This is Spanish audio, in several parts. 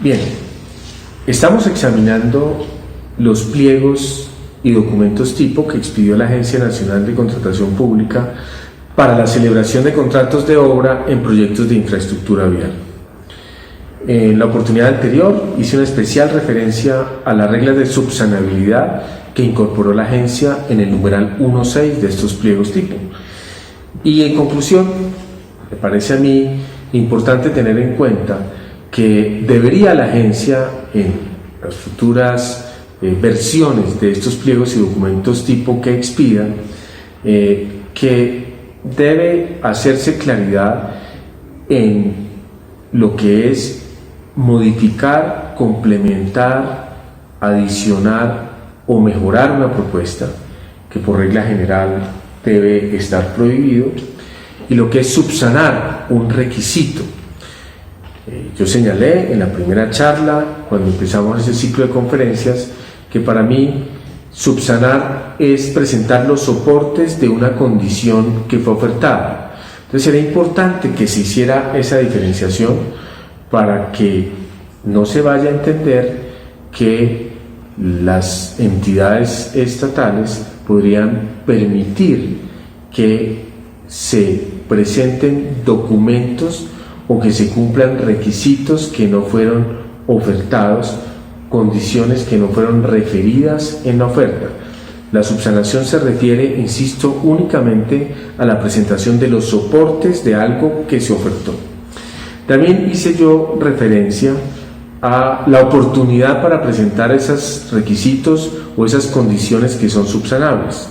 Bien, estamos examinando los pliegos y documentos tipo que expidió la Agencia Nacional de Contratación Pública para la celebración de contratos de obra en proyectos de infraestructura vial. En la oportunidad anterior hice una especial referencia a las reglas de subsanabilidad que incorporó la agencia en el numeral 1.6 de estos pliegos tipo. Y en conclusión, me parece a mí importante tener en cuenta que debería la agencia en las futuras versiones de estos pliegos y documentos tipo que expidan, que debe hacerse claridad en lo que es modificar, complementar, adicionar o mejorar una propuesta, que por regla general debe estar prohibido, y lo que es subsanar un requisito. Yo señalé en la primera charla, cuando empezamos ese ciclo de conferencias, que para mí subsanar es presentar los soportes de una condición que fue ofertada. Entonces era importante que se hiciera esa diferenciación para que no se vaya a entender que las entidades estatales podrían permitir que se presenten documentos o que se cumplan requisitos que no fueron ofertados, condiciones que no fueron referidas en la oferta. La subsanación se refiere, insisto, únicamente a la presentación de los soportes de algo que se ofertó. También hice yo referencia a la oportunidad para presentar esos requisitos o esas condiciones que son subsanables,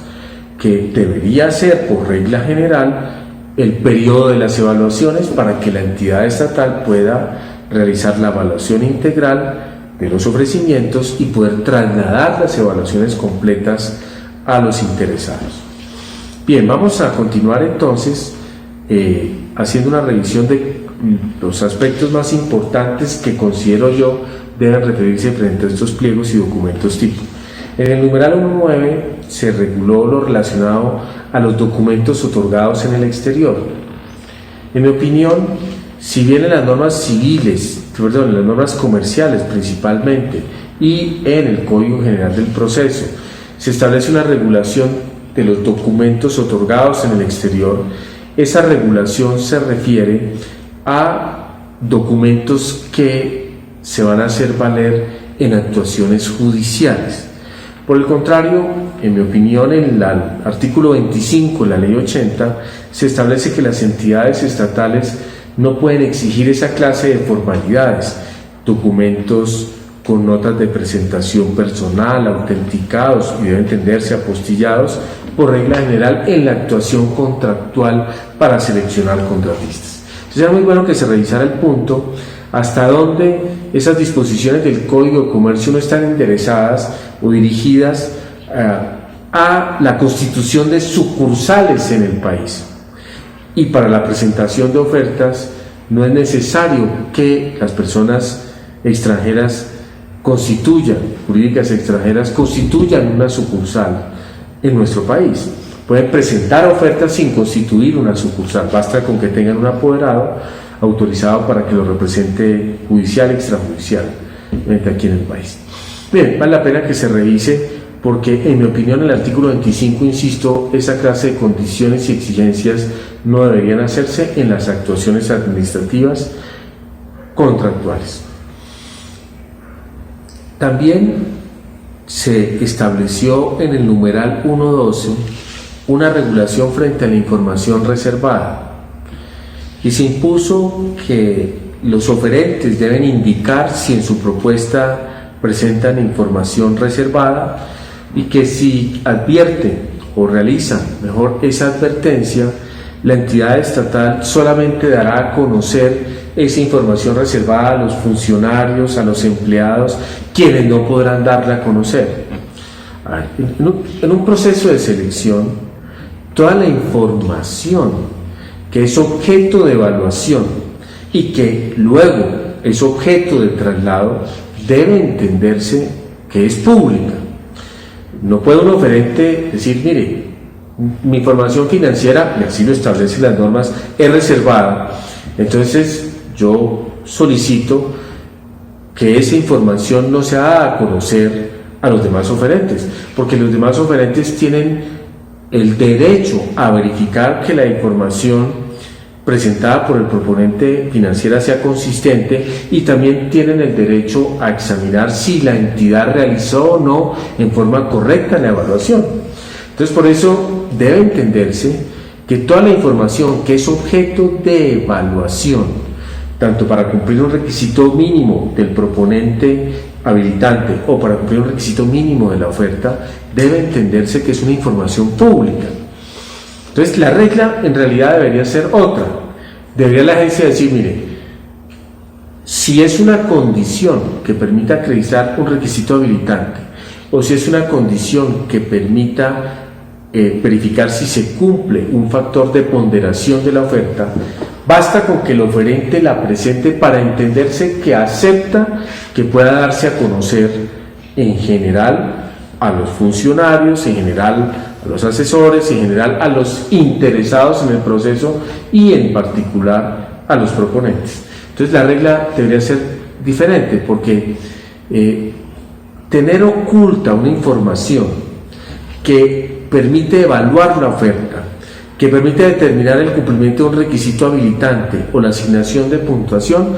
que debería ser por regla general el periodo de las evaluaciones para que la entidad estatal pueda realizar la evaluación integral de los ofrecimientos y poder trasladar las evaluaciones completas a los interesados. Bien, vamos a continuar entonces haciendo una revisión de los aspectos más importantes que considero yo deben referirse frente a estos pliegos y documentos tipo. En el numeral 1.9 se reguló lo relacionado a los documentos otorgados en el exterior. En mi opinión, si bien en las normas civiles, en las normas comerciales principalmente, y en el Código General del Proceso, se establece una regulación de los documentos otorgados en el exterior, esa regulación se refiere a documentos que se van a hacer valer en actuaciones judiciales. Por el contrario, en mi opinión, en el artículo 25 de la Ley 80 se establece que las entidades estatales no pueden exigir esa clase de formalidades, documentos con notas de presentación personal, autenticados y deben entenderse apostillados por regla general en la actuación contractual para seleccionar contratistas. Entonces era muy bueno que se revisara el punto hasta dónde esas disposiciones del Código de Comercio no están enderezadas o dirigidas a la constitución de sucursales en el país. Y para la presentación de ofertas no es necesario que las personas extranjeras jurídicas extranjeras constituyan una sucursal en nuestro país. Pueden presentar ofertas sin constituir una sucursal, basta con que tengan un apoderado autorizado para que lo represente judicial, extrajudicialmente aquí en el país. Bien, vale la pena que se revise porque en mi opinión el artículo 25, insisto, esa clase de condiciones y exigencias no deberían hacerse en las actuaciones administrativas contractuales. También se estableció en el numeral 1.12 una regulación frente a la información reservada y se impuso que los oferentes deben indicar si en su propuesta presentan información reservada y que si advierten o realizan mejor esa advertencia, la entidad estatal solamente dará a conocer esa información reservada a los funcionarios, a los empleados, quienes no podrán darla a conocer. En un proceso de selección, toda la información que es objeto de evaluación y que luego es objeto de traslado debe entenderse que es pública. No puede un oferente decir, mire, mi información financiera, y así lo establecen las normas, es reservada. Entonces yo solicito que esa información no se haga a conocer a los demás oferentes, porque los demás oferentes tienen el derecho a verificar que la información presentada por el proponente financiera sea consistente, y también tienen el derecho a examinar si la entidad realizó o no en forma correcta la evaluación. Entonces, por eso debe entenderse que toda la información que es objeto de evaluación, tanto para cumplir un requisito mínimo del proponente habilitante o para cumplir un requisito mínimo de la oferta, debe entenderse que es una información pública. Entonces, la regla en realidad debería ser otra. Debería la agencia decir, mire, si es una condición que permita acreditar un requisito habilitante, o si es una condición que permita verificar si se cumple un factor de ponderación de la oferta, basta con que el oferente la presente para entenderse que acepta que pueda darse a conocer en general a los funcionarios, en general a los asesores, en general a los interesados en el proceso y en particular a los proponentes. Entonces, la regla debería ser diferente, porque tener oculta una información que permite evaluar la oferta, que permite determinar el cumplimiento de un requisito habilitante o la asignación de puntuación,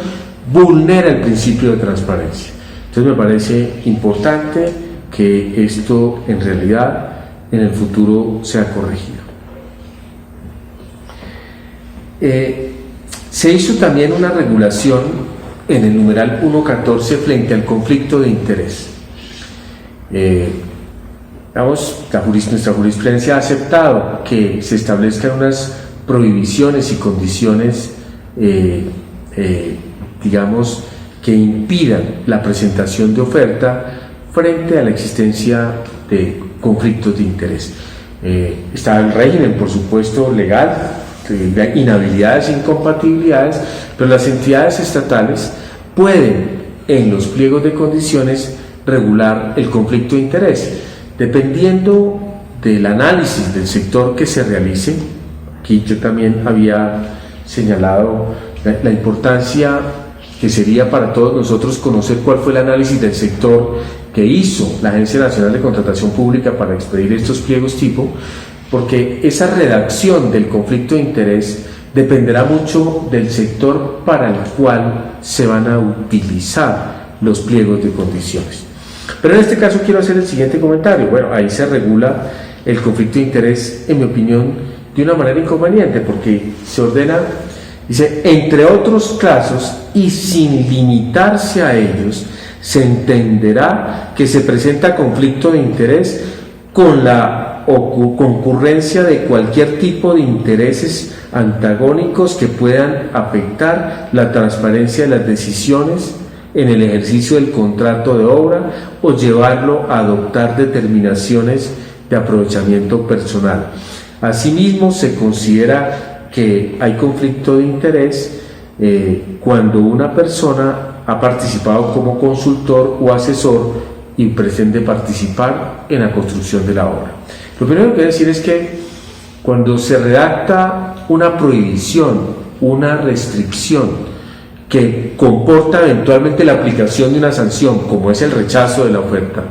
vulnera el principio de transparencia. Entonces, me parece importante que esto en realidad en el futuro sea corregido. Se hizo también una regulación en el numeral 1.14 frente al conflicto de interés. Nuestra jurisprudencia ha aceptado que se establezcan unas prohibiciones y condiciones, que impidan la presentación de oferta frente a la existencia de conflictos de interés. Está el régimen, por supuesto, legal, de inhabilidades e incompatibilidades, pero las entidades estatales pueden, en los pliegos de condiciones, regular el conflicto de interés, dependiendo del análisis del sector que se realice. Aquí yo también había señalado la importancia que sería para todos nosotros conocer cuál fue el análisis del sector que hizo la Agencia Nacional de Contratación Pública para expedir estos pliegos tipo, porque esa redacción del conflicto de interés dependerá mucho del sector para el cual se van a utilizar los pliegos de condiciones. Pero en este caso quiero hacer el siguiente comentario. Bueno, ahí se regula el conflicto de interés, en mi opinión, de una manera inconveniente, porque se ordena, dice, entre otros casos y sin limitarse a ellos, se entenderá que se presenta conflicto de interés con la concurrencia de cualquier tipo de intereses antagónicos que puedan afectar la transparencia de las decisiones en el ejercicio del contrato de obra o llevarlo a adoptar determinaciones de aprovechamiento personal. Asimismo, se considera que hay conflicto de interés cuando una persona ha participado como consultor o asesor y pretende participar en la construcción de la obra. Lo primero que quiero decir es que cuando se redacta una prohibición, una restricción que comporta eventualmente la aplicación de una sanción, como es el rechazo de la oferta,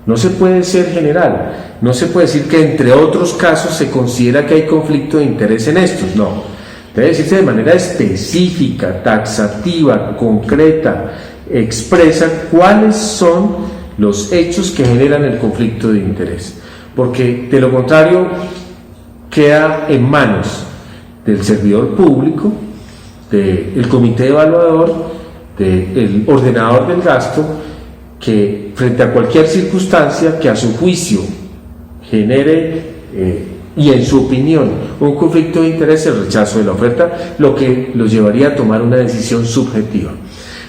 no se puede ser general, no se puede decir que entre otros casos se considera que hay conflicto de interés en estos, no. Debe decirse de manera específica, taxativa, concreta, expresa cuáles son los hechos que generan el conflicto de interés, porque de lo contrario queda en manos del servidor público, del comité evaluador, del ordenador del gasto, que frente a cualquier circunstancia que a su juicio genere y en su opinión un conflicto de interés, el rechazo de la oferta, lo que los llevaría a tomar una decisión subjetiva.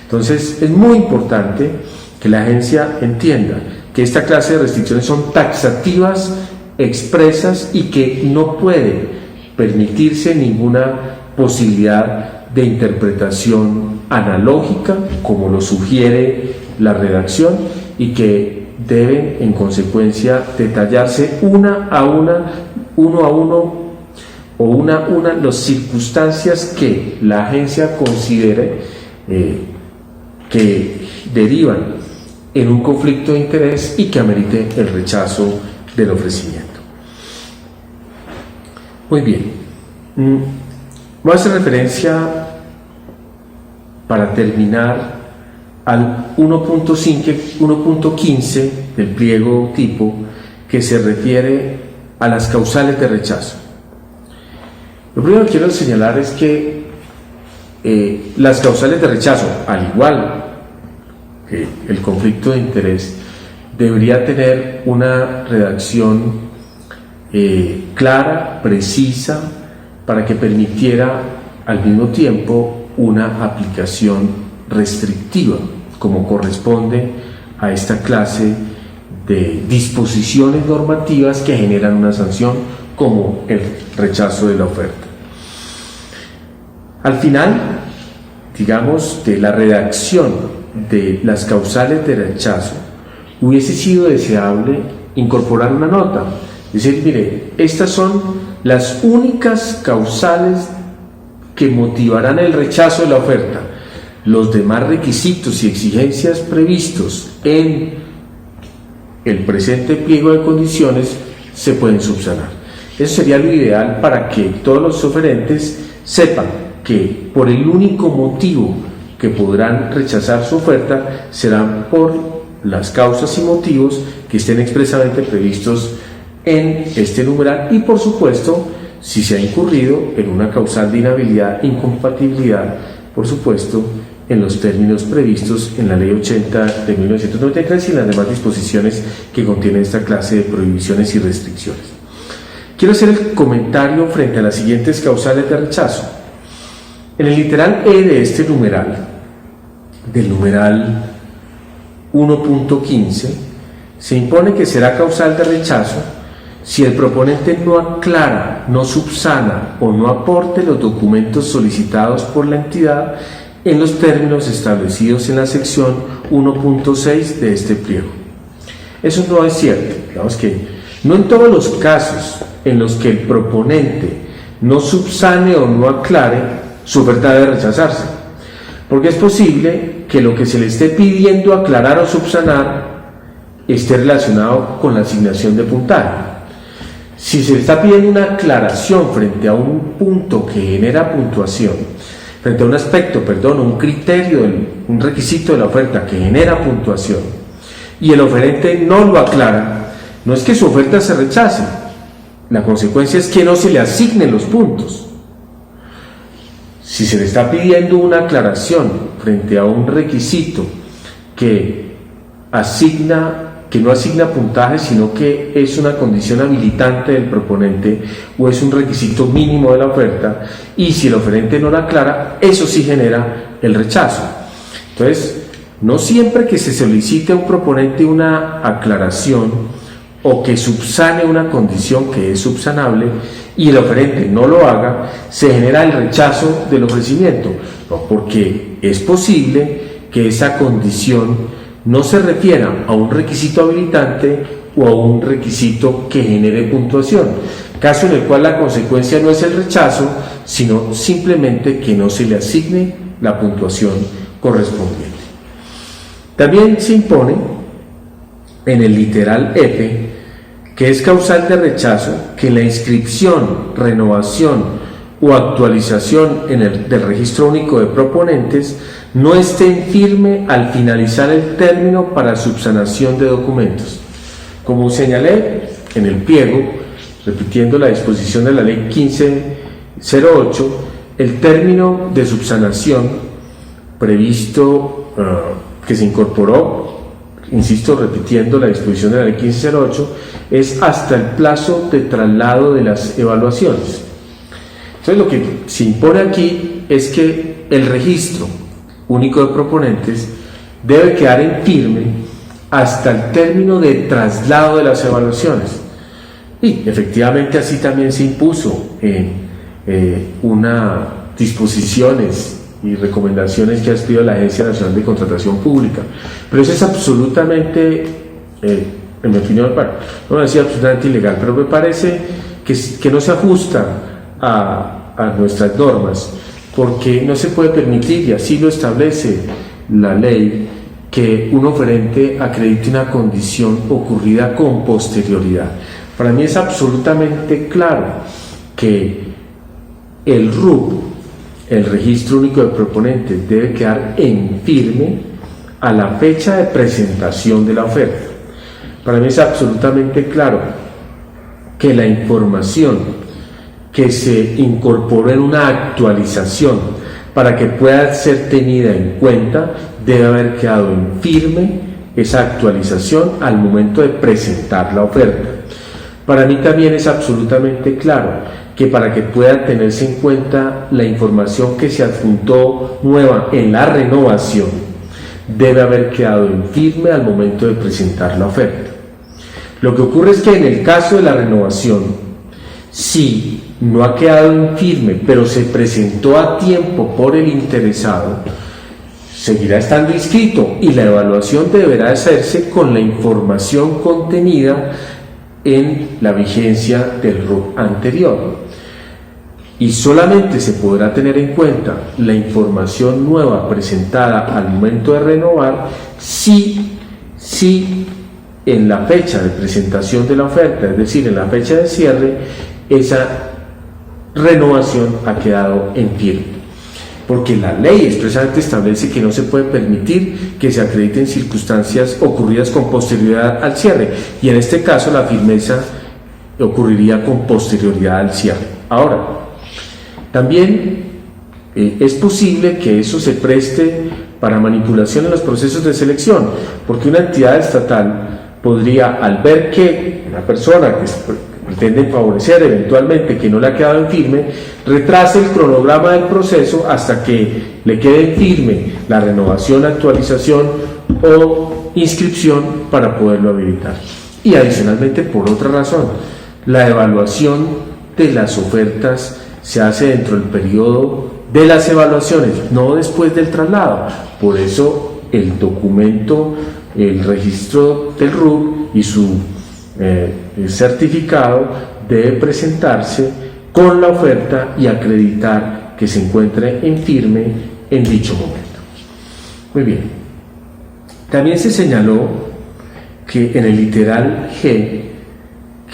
Entonces, es muy importante que la agencia entienda que esta clase de restricciones son taxativas, expresas, y que no puede permitirse ninguna posibilidad de interpretación analógica, como lo sugiere la redacción, y que deben en consecuencia detallarse uno a uno las circunstancias que la agencia considere que derivan en un conflicto de interés y que amerite el rechazo del ofrecimiento. Muy bien, voy a hacer referencia para terminar al 1.15 del pliego tipo, que se refiere a las causales de rechazo. Lo primero que quiero señalar es que las causales de rechazo, al igual que el conflicto de interés, debería tener una redacción clara, precisa, para que permitiera al mismo tiempo una aplicación restrictiva, como corresponde a esta clase de disposiciones normativas que generan una sanción, como el rechazo de la oferta. Al final, digamos, de la redacción de las causales de rechazo, hubiese sido deseable incorporar una nota, decir, mire, estas son las únicas causales que motivarán el rechazo de la oferta. Los demás requisitos y exigencias previstos en el presente pliego de condiciones se pueden subsanar. Eso sería lo ideal para que todos los oferentes sepan que por el único motivo que podrán rechazar su oferta serán por las causas y motivos que estén expresamente previstos en este numeral, y por supuesto, si se ha incurrido en una causal de inhabilidad, incompatibilidad, por supuesto, en los términos previstos en la Ley 80 de 1993 y en las demás disposiciones que contiene esta clase de prohibiciones y restricciones. Quiero hacer el comentario frente a las siguientes causales de rechazo. En el literal E de este numeral, del numeral 1.15, se impone que será causal de rechazo si el proponente no aclara, no subsana o no aporte los documentos solicitados por la entidad en los términos establecidos en la sección 1.6 de este pliego. Eso no es cierto. Digamos que no en todos los casos en los que el proponente no subsane o no aclare, su oferta debe rechazarse, porque es posible que lo que se le esté pidiendo aclarar o subsanar esté relacionado con la asignación de puntaje. Si se le está pidiendo una aclaración frente a un punto que genera puntuación, frente a un aspecto, un criterio, un requisito de la oferta que genera puntuación, y el oferente no lo aclara, no es que su oferta se rechace, la consecuencia es que no se le asignen los puntos. Si se le está pidiendo una aclaración frente a un requisito que no asigna puntaje, sino que es una condición habilitante del proponente o es un requisito mínimo de la oferta, y si el oferente no la aclara, eso sí genera el rechazo. Entonces, no siempre que se solicite a un proponente una aclaración o que subsane una condición que es subsanable y el oferente no lo haga, se genera el rechazo del ofrecimiento, no, porque es posible que esa condición no se refiera a un requisito habilitante o a un requisito que genere puntuación, caso en el cual la consecuencia no es el rechazo, sino simplemente que no se le asigne la puntuación correspondiente. También se impone en el literal F que es causal de rechazo que la inscripción, renovación o actualización del registro único de proponentes no esté en firme al finalizar el término para subsanación de documentos. Como señalé en el pliego, repitiendo la disposición de la Ley 1508, el término de subsanación previsto que se incorporó, insisto, repitiendo la disposición de la Ley 1508, es hasta el plazo de traslado de las evaluaciones. Entonces, lo que se impone aquí es que el registro único de proponentes debe quedar en firme hasta el término de traslado de las evaluaciones. Y efectivamente así también se impuso en unas disposiciones y recomendaciones que ha expedido la Agencia Nacional de Contratación Pública. Pero eso es absolutamente, en mi opinión, no voy a decir absolutamente ilegal, pero me parece que no se ajusta a nuestras normas, porque no se puede permitir, y así lo establece la ley, que un oferente acredite una condición ocurrida con posterioridad. Para mí es absolutamente claro que el RUP, el Registro Único de Proponentes, debe quedar en firme a la fecha de presentación de la oferta. Para mí es absolutamente claro que la información que se incorporó en una actualización para que pueda ser tenida en cuenta debe haber quedado en firme esa actualización al momento de presentar la oferta. Para mí también es absolutamente claro que para que pueda tenerse en cuenta la información que se adjuntó nueva en la renovación, debe haber quedado en firme al momento de presentar la oferta. Lo que ocurre es que en el caso de la renovación, si no ha quedado en firme, pero se presentó a tiempo por el interesado, seguirá estando inscrito y la evaluación deberá hacerse con la información contenida en la vigencia del RUP anterior. Y solamente se podrá tener en cuenta la información nueva presentada al momento de renovar si en la fecha de presentación de la oferta, es decir, en la fecha de cierre, esa renovación ha quedado en firme. Porque la ley expresamente establece que no se puede permitir que se acrediten circunstancias ocurridas con posterioridad al cierre, y en este caso la firmeza ocurriría con posterioridad al cierre. Ahora, también es posible que eso se preste para manipulación en los procesos de selección, porque una entidad estatal podría, al ver que una persona que pretenden favorecer eventualmente que no le ha quedado en firme, retrase el cronograma del proceso hasta que le quede en firme la renovación, actualización o inscripción para poderlo habilitar. Y adicionalmente, por otra razón, la evaluación de las ofertas se hace dentro del periodo de las evaluaciones, no después del traslado. Por eso el documento, el registro del RUP y su certificado debe presentarse con la oferta y acreditar que se encuentre en firme en dicho momento. Muy bien. También se señaló que en el literal G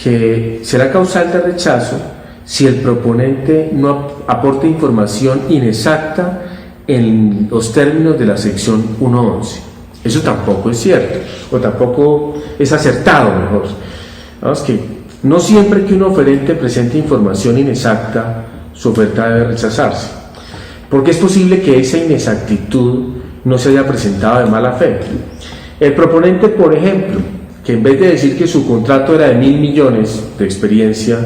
que será causal de rechazo si el proponente no aporta información inexacta en los términos de la sección 1.11. Eso tampoco es cierto, o tampoco es acertado, mejor. Vamos, que no siempre que un oferente presente información inexacta, su oferta debe rechazarse, porque es posible que esa inexactitud no se haya presentado de mala fe. El proponente, por ejemplo, que en vez de decir que su contrato era de 1.000 millones de experiencia,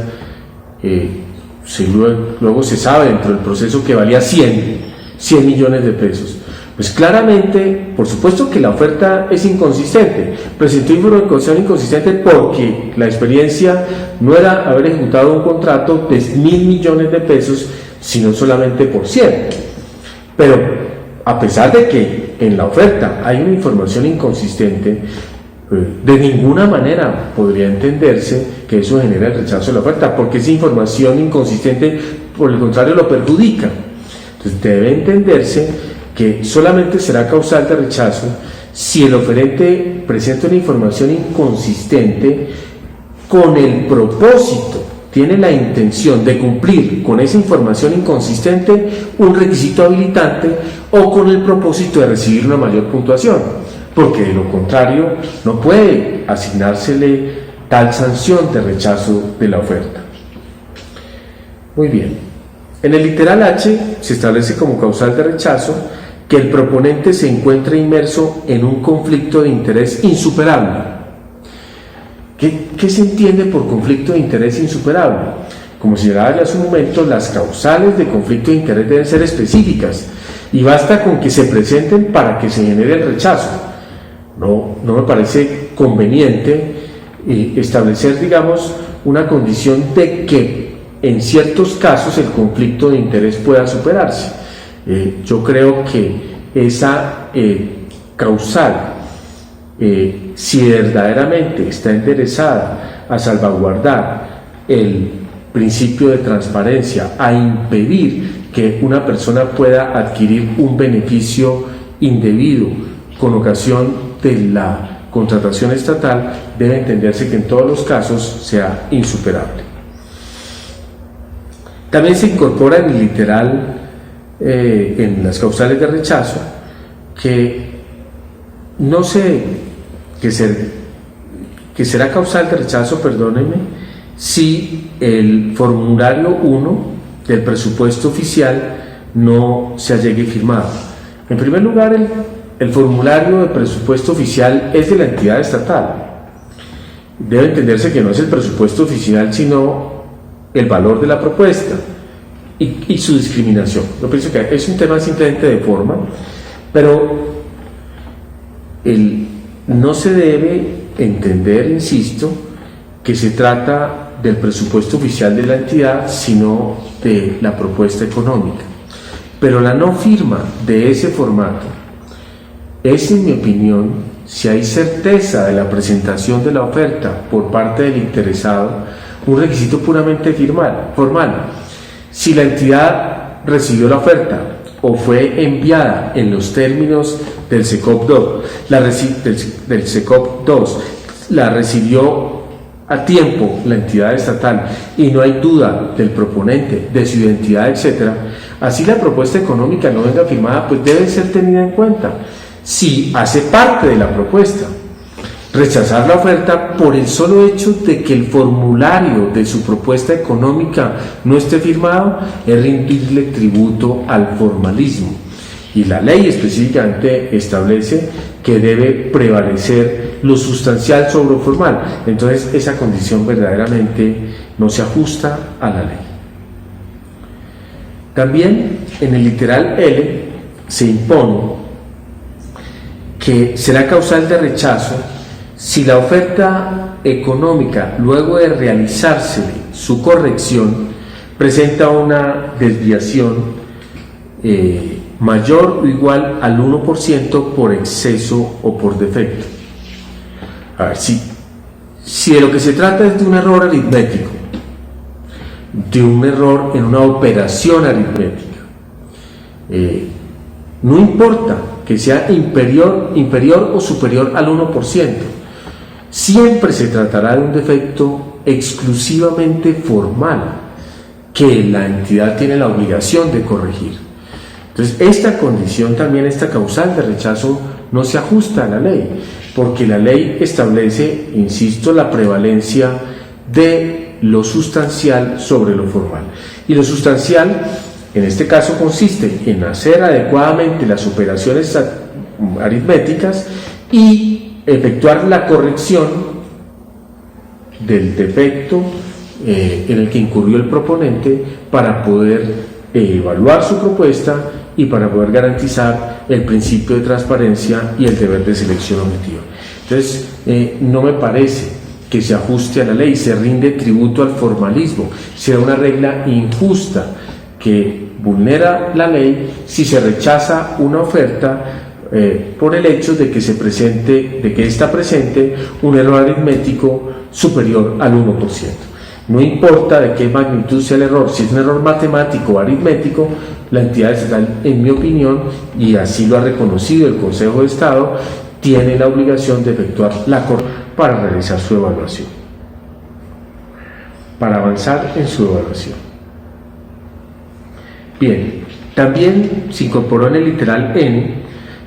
luego se sabe dentro del proceso que valía 100 millones de pesos. Pues claramente, por supuesto que la oferta es inconsistente, presentó información inconsistente porque la experiencia no era haber ejecutado un contrato de 1.000 millones de pesos, sino solamente por 100. Pero a pesar de que en la oferta hay una información inconsistente, de ninguna manera podría entenderse que eso genere el rechazo de la oferta, porque esa información inconsistente, por el contrario, lo perjudica. Entonces debe entenderse que solamente será causal de rechazo si el oferente presenta una información inconsistente con el propósito, tiene la intención de cumplir con esa información inconsistente un requisito habilitante o con el propósito de recibir una mayor puntuación, porque de lo contrario no puede asignársele tal sanción de rechazo de la oferta. Muy bien. En el literal H se establece como causal de rechazo que el proponente se encuentre inmerso en un conflicto de interés insuperable. ¿Qué se entiende por conflicto de interés insuperable? Como señalaba ya hace un momento, las causales de conflicto de interés deben ser específicas y basta con que se presenten para que se genere el rechazo. No me parece conveniente establecer, digamos, una condición de que en ciertos casos el conflicto de interés pueda superarse. Yo creo que esa causal, si verdaderamente está enderezada a salvaguardar el principio de transparencia, a impedir que una persona pueda adquirir un beneficio indebido con ocasión de la contratación estatal debe entenderse que en todos los casos sea insuperable. También se incorpora en el literal, en las causales de rechazo, que será causal de rechazo, perdónenme, si el formulario 1 del presupuesto oficial no se allegue firmado. En primer lugar, el formulario de presupuesto oficial es de la entidad estatal. Debe entenderse que no es el presupuesto oficial, sino el valor de la propuesta y su discriminación. Yo pienso que es un tema simplemente de forma, pero no se debe entender, insisto, que se trata del presupuesto oficial de la entidad, sino de la propuesta económica. Pero la no firma de ese formato es, en mi opinión, si hay certeza de la presentación de la oferta por parte del interesado, un requisito puramente formal. Si la entidad recibió la oferta o fue enviada en los términos del SECOP 2, del SECOP 2, la recibió a tiempo la entidad estatal y no hay duda del proponente, de su identidad, etc., así la propuesta económica no venga firmada, pues debe ser tenida en cuenta si hace parte de la propuesta. Rechazar la oferta por el solo hecho de que el formulario de su propuesta económica no esté firmado es rendirle tributo al formalismo. Y la ley específicamente establece que debe prevalecer lo sustancial sobre lo formal. Entonces esa condición verdaderamente no se ajusta a la ley. También en el literal L se impone que será causal de rechazo si la oferta económica, luego de realizarse su corrección, presenta una desviación mayor o igual al 1% por exceso o por defecto. A ver, si de lo que se trata es de un error aritmético, de un error en una operación aritmética, no importa que sea inferior o superior al 1%, siempre se tratará de un defecto exclusivamente formal que la entidad tiene la obligación de corregir. Entonces, esta condición también, esta causal de rechazo, no se ajusta a la ley, porque la ley establece, insisto, la prevalencia de lo sustancial sobre lo formal. Y lo sustancial, en este caso, consiste en hacer adecuadamente las operaciones aritméticas y efectuar la corrección del defecto en el que incurrió el proponente para poder evaluar su propuesta y para poder garantizar el principio de transparencia y el deber de selección objetiva. Entonces, no me parece que se ajuste a la ley, se rinde tributo al formalismo, será una regla injusta que vulnera la ley si se rechaza una oferta por el hecho de que está presente un error aritmético superior al 1%. No importa de qué magnitud sea el error, si es un error matemático o aritmético, la entidad estatal, en mi opinión, y así lo ha reconocido el Consejo de Estado, tiene la obligación de efectuar la corrección para realizar su evaluación, para avanzar en su evaluación. Bien, también se incorporó en el literal N,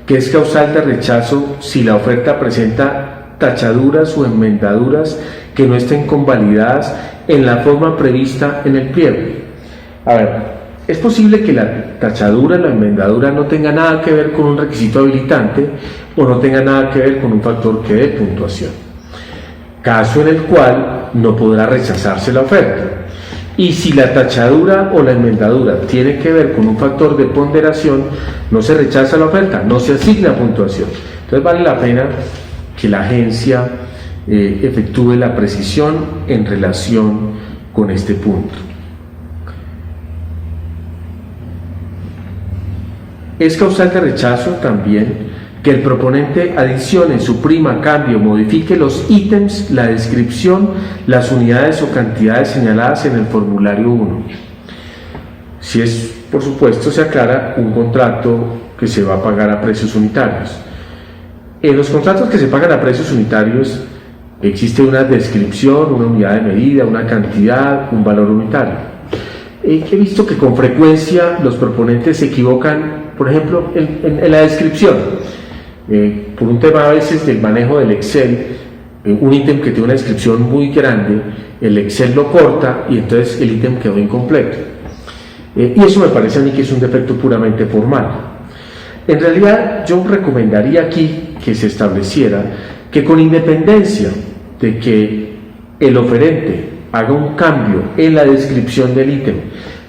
que es causal de rechazo si la oferta presenta tachaduras o enmendaduras que no estén convalidadas en la forma prevista en el pliego. A ver, es posible que la tachadura, la enmendadura no tenga nada que ver con un requisito habilitante o no tenga nada que ver con un factor que dé puntuación, caso en el cual no podrá rechazarse la oferta. Y si la tachadura o la enmendadura tiene que ver con un factor de ponderación, no se rechaza la oferta, no se asigna puntuación. Entonces vale la pena que la agencia efectúe la precisión en relación con este punto. Es causal de rechazo también que el proponente adicione, suprima, cambie o modifique los ítems, la descripción, las unidades o cantidades señaladas en el formulario 1. Si es, por supuesto, se aclara un contrato que se va a pagar a precios unitarios. En los contratos que se pagan a precios unitarios existe una descripción, una unidad de medida, una cantidad, un valor unitario. He visto que con frecuencia los proponentes se equivocan, por ejemplo, en la descripción. Por un tema a veces del manejo del Excel, un ítem que tiene una descripción muy grande, el Excel lo corta y entonces el ítem quedó incompleto. Y eso me parece a mí que es un defecto puramente formal. En realidad yo recomendaría aquí que se estableciera que con independencia de que el oferente haga un cambio en la descripción del ítem,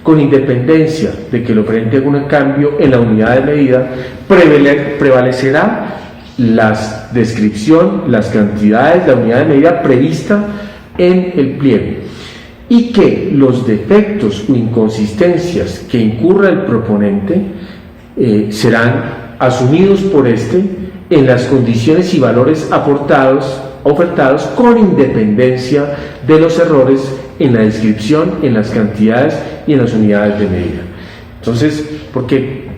con independencia de que el oferente haga un cambio en la unidad de medida, prevalecerá la descripción, las cantidades, la unidad de medida prevista en el pliego, y que los defectos o inconsistencias que incurra el proponente serán asumidos por este en las condiciones y valores ofertados con independencia de los errores en la descripción, en las cantidades y en las unidades de medida. Entonces, porque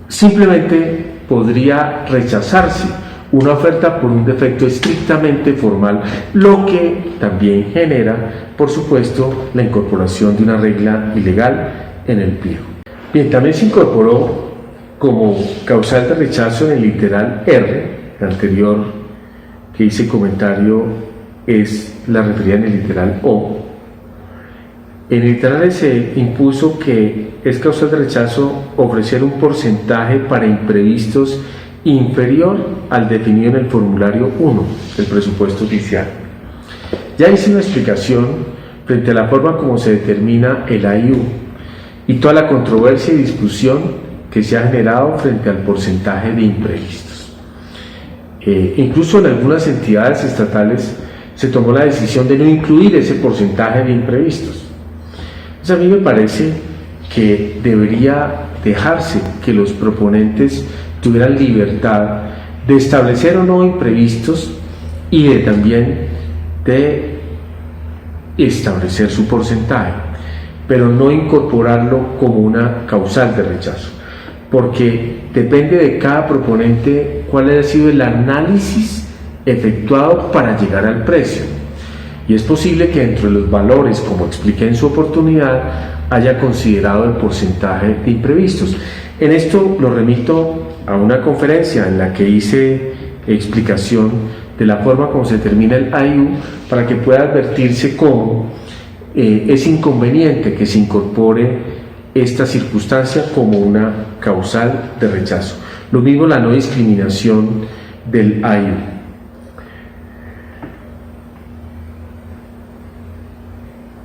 simplemente podría rechazarse una oferta por un defecto estrictamente formal, lo que también genera, por supuesto, la incorporación de una regla ilegal en el pliego. Bien, también se incorporó como causal de rechazo en el literal R, el anterior que hice comentario es la referida en el literal O. En el literal se impuso que es causal de rechazo ofrecer un porcentaje para imprevistos inferior al definido en el formulario 1 del presupuesto oficial. Ya hice una explicación frente a la forma como se determina el AIU y toda la controversia y discusión que se ha generado frente al porcentaje de imprevistos. Incluso en algunas entidades estatales se tomó la decisión de no incluir ese porcentaje de imprevistos. Entonces a mí me parece que debería dejarse que los proponentes tuvieran libertad de establecer o no imprevistos y también de establecer su porcentaje, pero no incorporarlo como una causal de rechazo, porque depende de cada proponente cuál haya sido el análisis efectuado para llegar al precio. Y es posible que dentro de los valores, como expliqué en su oportunidad, haya considerado el porcentaje de imprevistos. En esto lo remito a una conferencia en la que hice explicación de la forma como se determina el AIU para que pueda advertirse cómo es inconveniente que se incorpore esta circunstancia como una causal de rechazo. Lo mismo la no discriminación del AIU.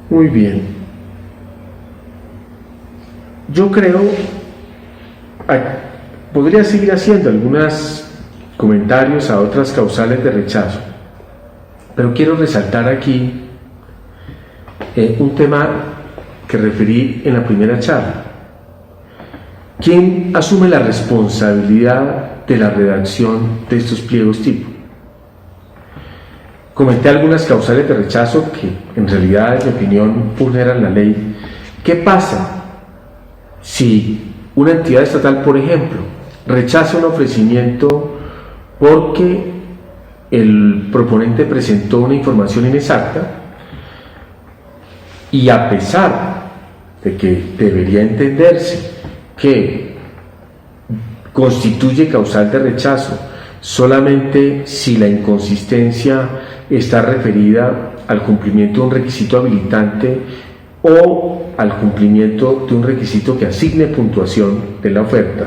Muy bien. Yo creo, podría seguir haciendo algunos comentarios a otras causales de rechazo, pero quiero resaltar aquí un tema que referí en la primera charla. ¿Quién asume la responsabilidad de la redacción de estos pliegos tipo? Comenté algunas causales de rechazo que en realidad, en mi opinión, vulneran la ley. ¿Qué pasa si una entidad estatal, por ejemplo, rechaza un ofrecimiento porque el proponente presentó una información inexacta y a pesar de que debería entenderse que constituye causal de rechazo solamente si la inconsistencia está referida al cumplimiento de un requisito habilitante o al cumplimiento de un requisito que asigne puntuación de la oferta?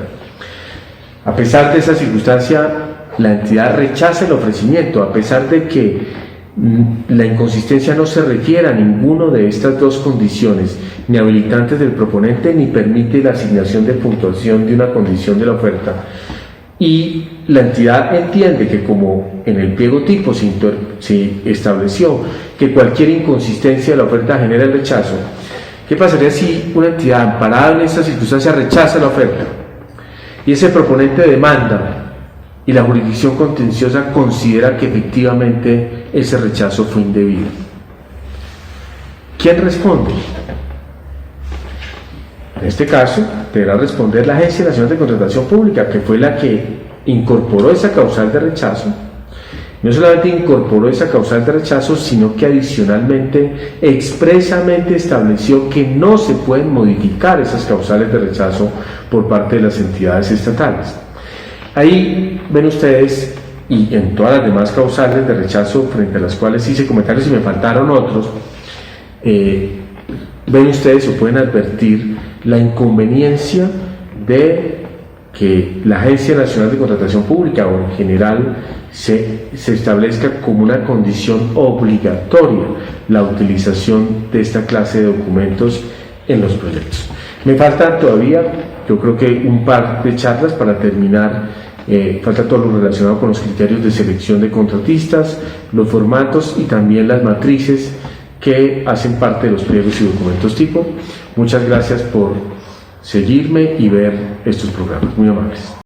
A pesar de esa circunstancia, la entidad rechaza el ofrecimiento, a pesar de que la inconsistencia no se refiere a ninguno de estas dos condiciones, ni habilitantes del proponente, ni permite la asignación de puntuación de una condición de la oferta. Y la entidad entiende que como en el pliego tipo se estableció que cualquier inconsistencia de la oferta genera el rechazo, ¿qué pasaría si una entidad amparada en esta circunstancia rechaza la oferta y ese proponente demanda y la jurisdicción contenciosa considera que efectivamente ese rechazo fue indebido? ¿Quién responde? En este caso, deberá responder la Agencia Nacional de Contratación Pública, que fue la que incorporó esa causal de rechazo. No solamente incorporó esa causal de rechazo, sino que adicionalmente expresamente estableció que no se pueden modificar esas causales de rechazo por parte de las entidades estatales. Ahí ven ustedes, y en todas las demás causales de rechazo frente a las cuales hice comentarios y me faltaron otros, ven ustedes o pueden advertir la inconveniencia de que la Agencia Nacional de Contratación Pública o en general se establezca como una condición obligatoria la utilización de esta clase de documentos en los proyectos. Me falta todavía, yo creo que un par de charlas para terminar. Falta todo lo relacionado con los criterios de selección de contratistas, los formatos y también las matrices que hacen parte de los pliegos y documentos tipo. Muchas gracias por seguirme y ver estos programas. Muy amables.